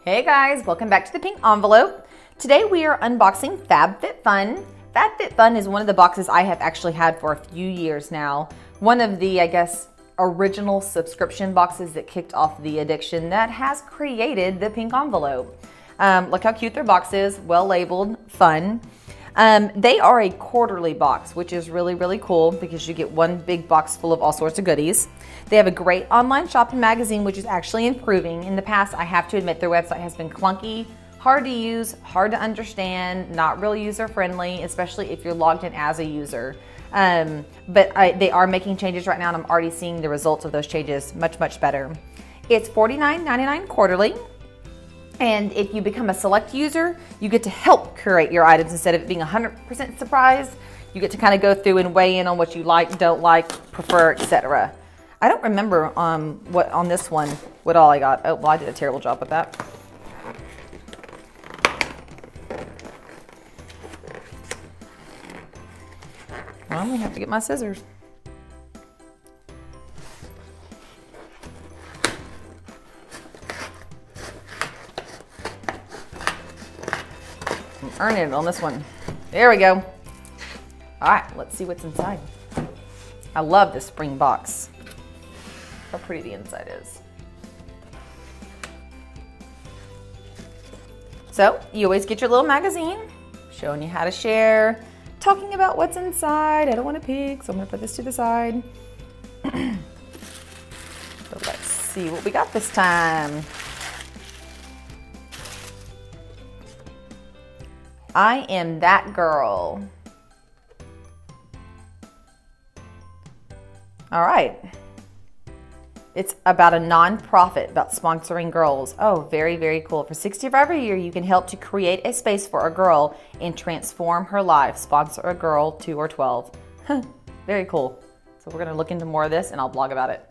Hey guys, welcome back to the pink envelope. Today we are unboxing FabFitFun. FabFitFun is one of the boxes I have actually had for a few years now. One of the, I guess, original subscription boxes that kicked off the addiction that has created the pink envelope. Look how cute their box is, well labeled, fun. They are a quarterly box, which is really, really cool because you get one big box full of all sorts of goodies. They have a great online shopping magazine, which is actually improving. In the past, I have to admit their website has been clunky, hard to use, hard to understand, not really user-friendly, especially if you're logged in as a user. But they are making changes right now, and I'm already seeing the results of those changes much, much better. It's $49.99 quarterly. And if you become a select user, you get to help curate your items instead of it being 100% surprise. You get to kind of go through and weigh in on what you like, don't like, prefer, etc. I don't remember what on this one, what all I got. Oh, well, I did a terrible job with that. Well, I'm gonna have to get my scissors. I'm earning it on this one. There we go. All right, let's see what's inside. I love this spring box. How pretty the inside is. So you always get your little magazine showing you how to share, talking about what's inside. I don't want to peek, so I'm gonna put this to the side. So let's see what we got this time. I am that girl. All right. It's about a non-profit about sponsoring girls. Oh, very, very cool. For $65 a year, you can help to create a space for a girl and transform her life. Sponsor a girl, 2 or 12. Very cool. So we're gonna look into more of this and I'll blog about it.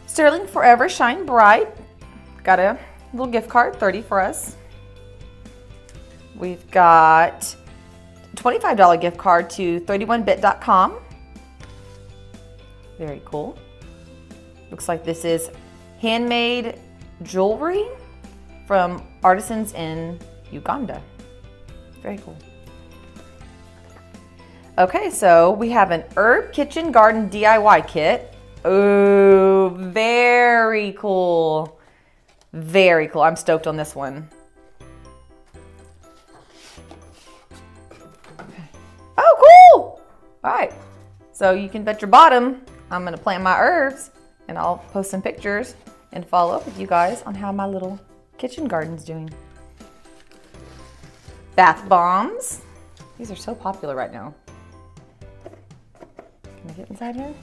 Sterling Forever Shine Bright. Got a little gift card, 30 for us. We've got a $25 gift card to 31bit.com. Very cool. Looks like this is handmade jewelry from artisans in Uganda. Very cool. Okay, so we have an herb kitchen garden DIY kit. Oh, very cool. Very cool. I'm stoked on this one. Oh, cool. All right. So you can bet your bottom I'm gonna plant my herbs and I'll post some pictures and follow up with you guys on how my little kitchen garden's doing. Bath bombs. These are so popular right now. Can I get inside here?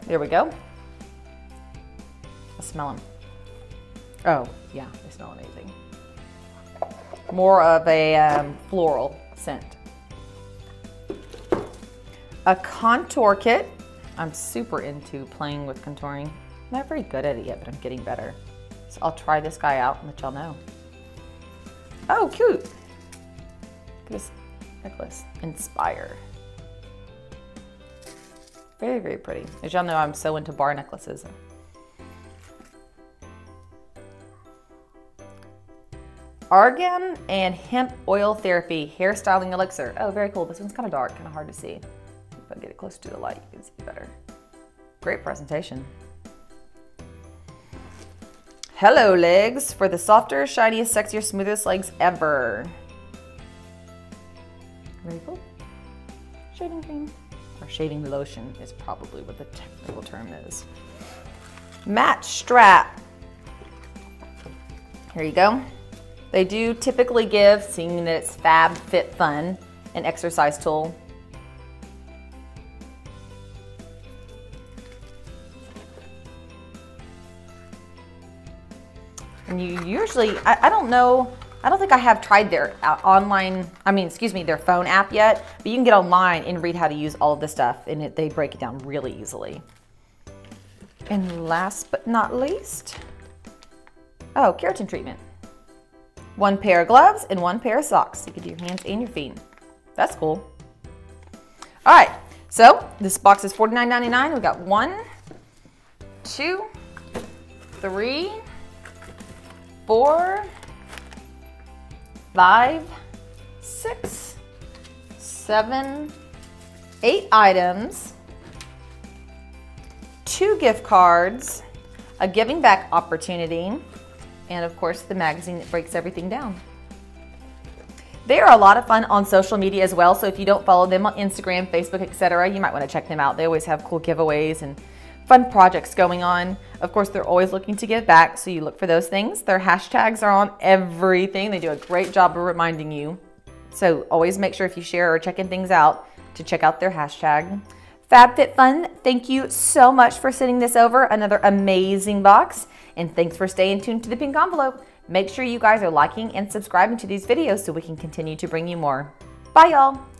There we go. I'll smell them. Oh, yeah, they smell amazing. More of a floral scent. A contour kit. I'm super into playing with contouring. I'm not very good at it yet, but I'm getting better. So I'll try this guy out and let y'all know. Oh, cute. Look at this necklace. Inspire. Very, very pretty. As y'all know, I'm so into bar necklaces. Argan and Hemp Oil Therapy Hairstyling Elixir. Oh, very cool. This one's kind of dark, kind of hard to see. If I get it close to the light, you can see better. Great presentation. Hello legs for the softer, shiniest, sexier, smoothest legs ever. Very cool. Shaving cream, or shaving lotion is probably what the technical term is. Match strap. Here you go. They do typically give, seeing that it's FabFitFun, an exercise tool. And you usually, I don't know, I don't think I have tried their online, their phone app yet, but you can get online and read how to use all of this stuff, and they break it down really easily. And last but not least, oh, keratin treatment. 1 pair of gloves and 1 pair of socks. You can do your hands and your feet. That's cool. All right, so this box is $49.99. We got 1, 2, 3, 4, 5, 6, 7, 8 items, 2 gift cards, a giving back opportunity, and of course the magazine that breaks everything down. They are a lot of fun on social media as well, so if you don't follow them on Instagram, Facebook, etc., you might want to check them out. They always have cool giveaways and fun projects going on. Of course, they're always looking to give back, so you look for those things. Their hashtags are on everything. They do a great job of reminding you. So always make sure if you share or checking things out to check out their hashtag. FabFitFun, thank you so much for sending this over. Another amazing box. And thanks for staying tuned to the pink envelope. Make sure you guys are liking and subscribing to these videos so we can continue to bring you more. Bye, y'all.